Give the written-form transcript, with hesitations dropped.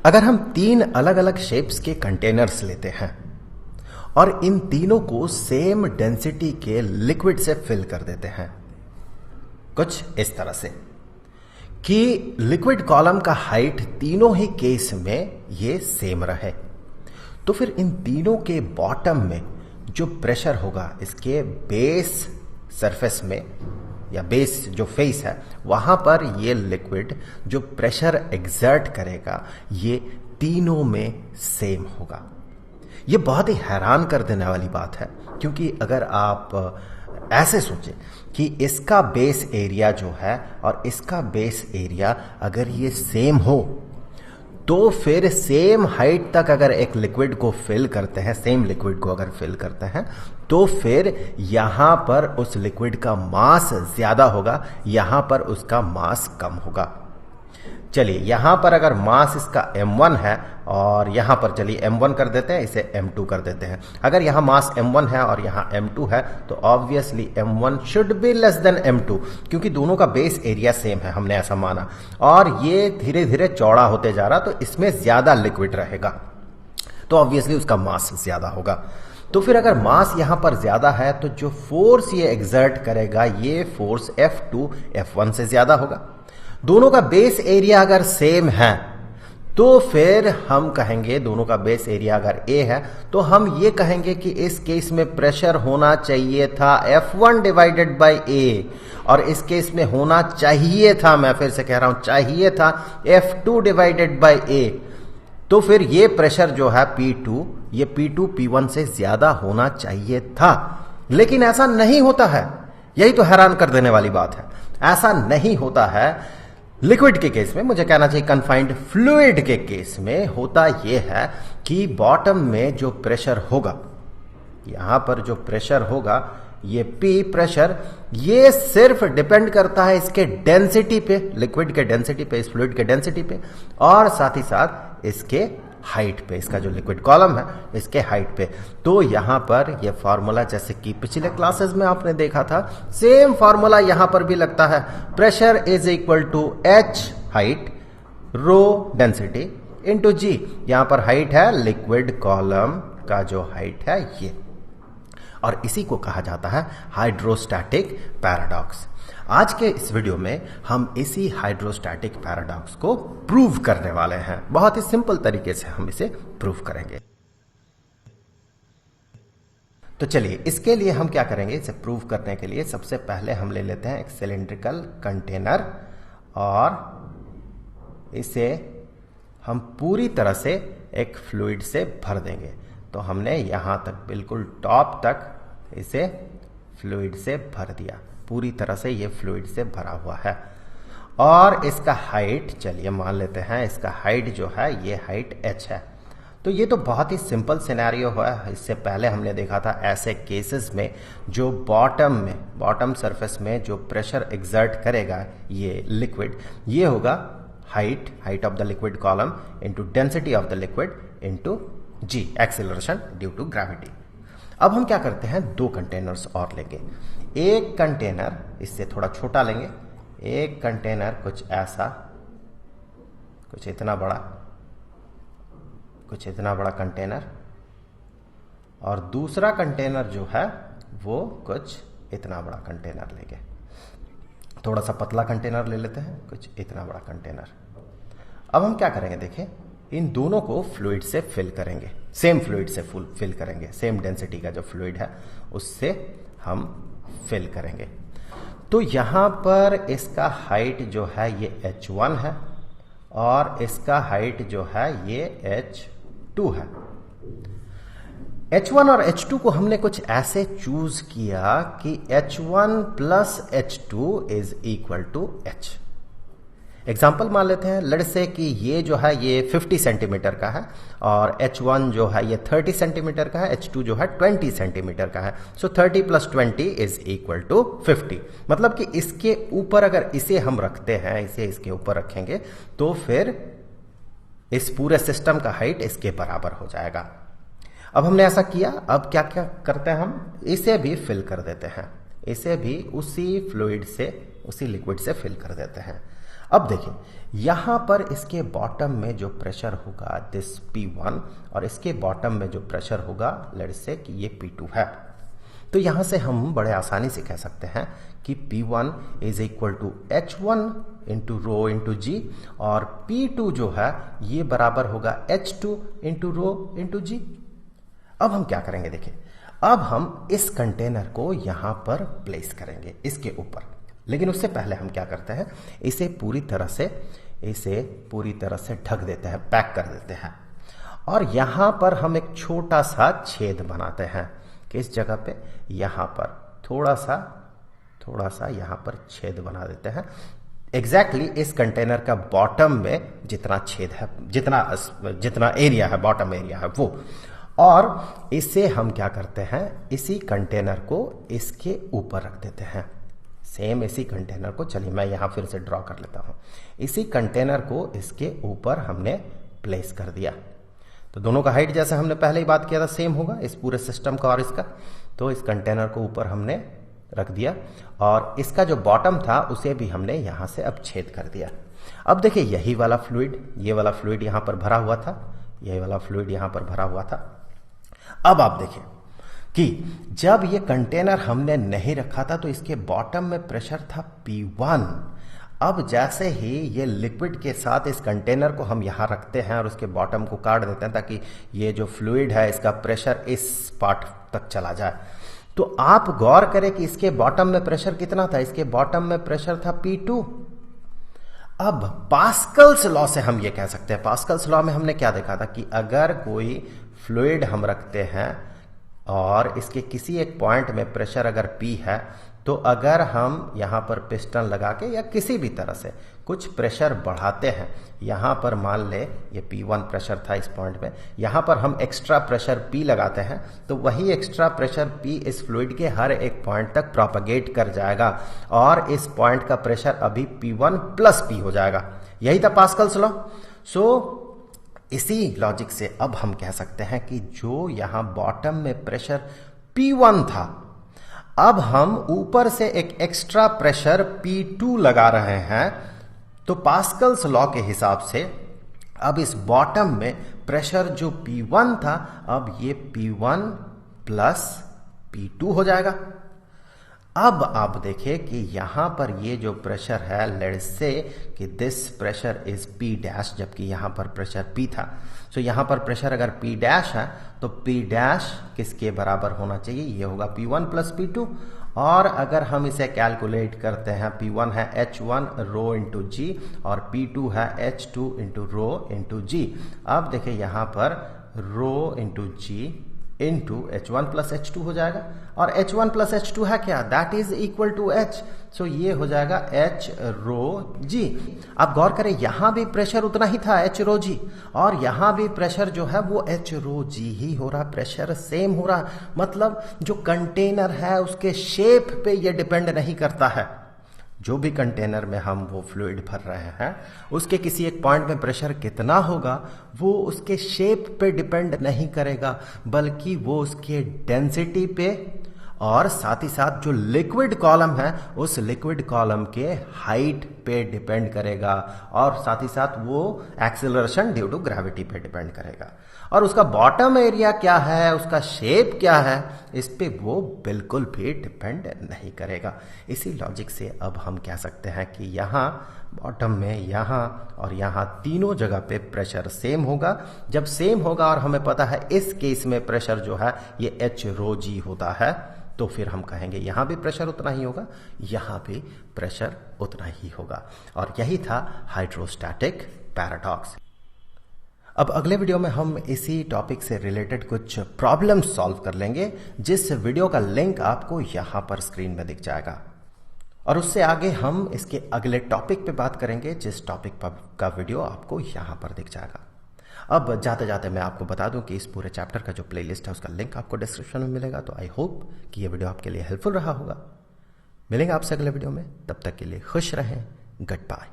अगर हम तीन अलग अलग शेप्स के कंटेनर्स लेते हैं और इन तीनों को सेम डेंसिटी के लिक्विड से फिल कर देते हैं, कुछ इस तरह से कि लिक्विड कॉलम का हाइट तीनों ही केस में ये सेम रहे, तो फिर इन तीनों के बॉटम में जो प्रेशर होगा इसके बेस सरफेस में या बेस जो फेस है वहां पर ये लिक्विड जो प्रेशर एग्जर्ट करेगा ये तीनों में सेम होगा। ये बहुत ही हैरान कर देने वाली बात है, क्योंकि अगर आप ऐसे सोचें कि इसका बेस एरिया जो है और इसका बेस एरिया अगर ये सेम हो तो फिर सेम हाइट तक अगर एक लिक्विड को फिल करते हैं, सेम लिक्विड को अगर फिल करते हैं तो फिर यहां पर उस लिक्विड का मास ज्यादा होगा, यहां पर उसका मास कम होगा। चलिए यहां पर अगर मास इसका m1 है और यहां पर चलिए m1 कर देते हैं, इसे m2 कर देते हैं। अगर यहां मास m1 है और यहां m2 है तो obviously m1 should be less than m2, क्योंकि दोनों का बेस एरिया सेम है, हमने ऐसा माना, और ये धीरे धीरे चौड़ा होते जा रहा तो इसमें ज्यादा लिक्विड रहेगा तो ऑब्वियसली उसका मास ज्यादा होगा। तो फिर अगर मास यहां पर ज्यादा है तो जो फोर्स ये एग्जर्ट करेगा ये फोर्स F2 F1 से ज्यादा होगा। दोनों का बेस एरिया अगर सेम है तो फिर हम कहेंगे, दोनों का बेस एरिया अगर A है तो हम ये कहेंगे कि इस केस में प्रेशर होना चाहिए था F1 डिवाइडेड बाय A, और इस केस में होना चाहिए था, मैं फिर से कह रहा हूं चाहिए था, F2 डिवाइडेड बाय A। तो फिर ये प्रेशर जो है P2, ये P2 P1 से ज्यादा होना चाहिए था, लेकिन ऐसा नहीं होता है। यही तो हैरान कर देने वाली बात है, ऐसा नहीं होता है। लिक्विड के केस में, मुझे कहना चाहिए कन्फाइंड फ्लूइड के केस में होता यह है कि बॉटम में जो प्रेशर होगा, यहां पर जो प्रेशर होगा ये P प्रेशर, ये सिर्फ डिपेंड करता है इसके डेंसिटी पे, लिक्विड के डेंसिटी पे, इस फ्लूइड के डेंसिटी पे, और साथ ही साथ इसके हाइट पे, इसका जो लिक्विड कॉलम है इसके हाइट पे। तो यहां पर यह फॉर्मूला जैसे कि पिछले क्लासेस में आपने देखा था, सेम फॉर्मूला यहां पर भी लगता है। Pressure is equal to H height rho density into G। यहां पर हाइट है लिक्विड कॉलम का जो हाइट है ये, और इसी को कहा जाता है हाइड्रोस्टैटिक पैराडॉक्स। आज के इस वीडियो में हम इसी हाइड्रोस्टैटिक पैराडॉक्स को प्रूव करने वाले हैं। बहुत ही सिंपल तरीके से हम इसे प्रूव करेंगे। तो चलिए इसके लिए हम क्या करेंगे, इसे प्रूव करने के लिए सबसे पहले हम ले लेते हैं एक सिलिंड्रिकल कंटेनर और इसे हम पूरी तरह से एक फ्लूइड से भर देंगे। तो हमने यहां तक बिल्कुल टॉप तक इसे फ्लूइड से भर दिया, पूरी तरह से ये फ्लूइड से भरा हुआ है। और इसका हाइट, चलिए मान लेते हैं इसका हाइट जो है ये हाइट H है। तो ये तो बहुत ही सिंपल सिनेरियो है। इससे पहले हमने देखा था ऐसे केसेस में जो बॉटम में, बॉटम सरफेस में जो प्रेशर एग्जर्ट करेगा ये लिक्विड, ये होगा height of the liquid column into density of the liquid into G, acceleration due to gravity. अब हम क्या करते हैं, दो कंटेनर्स और लेंगे। एक कंटेनर इससे थोड़ा छोटा लेंगे, एक कंटेनर कुछ ऐसा, कुछ इतना बड़ा कंटेनर, और दूसरा कंटेनर जो है वो कुछ इतना बड़ा कंटेनर लेंगे। थोड़ा सा पतला कंटेनर ले लेते हैं, कुछ इतना बड़ा कंटेनर। अब हम क्या करेंगे, देखें, इन दोनों को फ्लूइड से फिल करेंगे, सेम फ्लूइड से फिल करेंगे, सेम डेंसिटी का जो फ्लूइड है उससे हम फिल करेंगे। तो यहां पर इसका हाइट जो है ये H1 है और इसका हाइट जो है ये H2 है। H1 और H2 को हमने कुछ ऐसे चूज किया कि H1 plus H2 is equal to H। Example मान लेते हैं, लेट्स से कि ये जो है ये 50 सेंटीमीटर का है और H1 जो है ये 30 सेंटीमीटर का है, H2 जो है 20 सेंटीमीटर का है। सो 30 प्लस 20 इज इक्वल टू 50। मतलब कि इसके ऊपर अगर इसे हम रखते हैं, इसे इसके ऊपर रखेंगे तो फिर इस पूरे सिस्टम का हाइट इसके बराबर हो जाएगा। अब हमने ऐसा किया, अब क्या क्या करते हैं, हम इसे भी फिल कर देते हैं, इसे भी उसी फ्लूइड से, उसी लिक्विड से फिल कर देते हैं। अब देखिए यहां पर इसके बॉटम में जो प्रेशर होगा दिस P1 और इसके बॉटम में जो प्रेशर होगा लेट्स से कि ये P2 है। तो यहां से हम बड़े आसानी से कह सकते हैं कि P1 is equal to H1 into rho into g और P2 जो है ये बराबर होगा H2 इंटू रो इंटू जी। अब हम क्या करेंगे देखिए, अब हम इस कंटेनर को यहां पर प्लेस करेंगे इसके ऊपर, लेकिन उससे पहले हम क्या करते हैं, इसे पूरी तरह से ढक देते हैं, पैक कर देते हैं और यहां पर हम एक छोटा सा छेद बनाते हैं। किस जगह पे, यहां पर थोड़ा सा यहां पर छेद बना देते हैं एग्जैक्टली इस कंटेनर का बॉटम में जितना छेद है, जितना एरिया है, बॉटम एरिया है वो। और इसे हम क्या करते हैं, इसी कंटेनर को इसके ऊपर रख देते हैं। सेम इसी कंटेनर को, चलिए मैं यहां फिर से ड्रॉ कर लेता हूं। इसी कंटेनर को इसके ऊपर हमने प्लेस कर दिया। तो दोनों का हाइट जैसे हमने पहले ही बात किया था सेम होगा, इस पूरे सिस्टम का और इसका। तो इस कंटेनर को ऊपर हमने रख दिया और इसका जो बॉटम था उसे भी हमने यहां से अब छेद कर दिया। अब देखिए यही वाला फ्लूइड, ये वाला फ्लूइड यहां पर भरा हुआ था, यही वाला फ्लूइड यहां पर भरा हुआ था। अब आप देखिए कि जब ये कंटेनर हमने नहीं रखा था तो इसके बॉटम में प्रेशर था P1। अब जैसे ही ये लिक्विड के साथ इस कंटेनर को हम यहां रखते हैं और उसके बॉटम को काट देते हैं ताकि ये जो फ्लूइड है इसका प्रेशर इस पार्ट तक चला जाए, तो आप गौर करें कि इसके बॉटम में प्रेशर कितना था, इसके बॉटम में प्रेशर था P2। अब पास्कल्स लॉ से हम ये कह सकते हैं, पास्कल्स लॉ में हमने क्या देखा था कि अगर कोई फ्लूइड हम रखते हैं और इसके किसी एक पॉइंट में प्रेशर अगर P है, तो अगर हम यहां पर पिस्टन लगा के या किसी भी तरह से कुछ प्रेशर बढ़ाते हैं, यहां पर मान ले ये P1 प्रेशर था इस पॉइंट में, यहां पर हम एक्स्ट्रा प्रेशर P लगाते हैं, तो वही एक्स्ट्रा प्रेशर P इस फ्लूइड के हर एक पॉइंट तक प्रोपेगेट कर जाएगा और इस पॉइंट का प्रेशर अभी P1 प्लस P हो जाएगा। यही था पास्कल्स लॉ। सो इसी लॉजिक से अब हम कह सकते हैं कि जो यहां बॉटम में प्रेशर P1 था, अब हम ऊपर से एक एक्स्ट्रा प्रेशर P2 लगा रहे हैं, तो पास्कल्स लॉ के हिसाब से अब इस बॉटम में प्रेशर जो P1 था, अब ये P1 प्लस P2 हो जाएगा। अब आप देखिए कि यहां पर ये जो प्रेशर है, लेट्स से कि this pressure is P dash, जबकि यहां पर प्रेशर P था। सो यहां पर प्रेशर अगर P डैश है तो P डैश किसके बराबर होना चाहिए, ये होगा P1 प्लस P2। और अगर हम इसे कैलकुलेट करते हैं, P1 है H1 रो इंटू जी और P2 है H2 इंटू रो इंटू जी। अब देखिए यहां पर rho into G into H1 plus H2 हो जाएगा और H1 प्लस H2 है क्या, that is equal to H। So ये हो जाएगा H रो जी। आप गौर करें यहां भी प्रेशर उतना ही था H रो जी, और यहां भी प्रेशर जो है वो H रो जी ही हो रहा, प्रेशर सेम हो रहा। मतलब जो कंटेनर है उसके शेप पे ये डिपेंड नहीं करता है। जो भी कंटेनर में हम वो फ्लूइड भर रहे हैं उसके किसी एक पॉइंट में प्रेशर कितना होगा वो उसके शेप पे डिपेंड नहीं करेगा, बल्कि वो उसके डेंसिटी पे और साथ ही साथ जो लिक्विड कॉलम है उस लिक्विड कॉलम के हाइट पे डिपेंड करेगा और साथ ही साथ वो एक्सेलरेशन ड्यू टू ग्रेविटी पे डिपेंड करेगा। और उसका बॉटम एरिया क्या है, उसका शेप क्या है, इस पे वो बिल्कुल भी डिपेंड नहीं करेगा। इसी लॉजिक से अब हम कह सकते हैं कि यहाँ बॉटम में, यहाँ और यहाँ तीनों जगह पे प्रेशर सेम होगा। जब सेम होगा और हमें पता है इस केस में प्रेशर जो है ये H रो जी होता है, तो फिर हम कहेंगे यहां भी प्रेशर उतना ही होगा, यहां भी प्रेशर उतना ही होगा। और यही था हाइड्रोस्टैटिक पैराडॉक्स। अब अगले वीडियो में हम इसी टॉपिक से रिलेटेड कुछ प्रॉब्लम सॉल्व कर लेंगे, जिस वीडियो का लिंक आपको यहां पर स्क्रीन में दिख जाएगा। और उससे आगे हम इसके अगले टॉपिक पे बात करेंगे, जिस टॉपिक का वीडियो आपको यहां पर दिख जाएगा। अब जाते जाते मैं आपको बता दूं कि इस पूरे चैप्टर का जो प्लेलिस्ट है उसका लिंक आपको डिस्क्रिप्शन में मिलेगा। तो आई होप कि ये वीडियो आपके लिए हेल्पफुल रहा होगा। मिलेंगे आपसे अगले वीडियो में, तब तक के लिए खुश रहें, गुड बाय।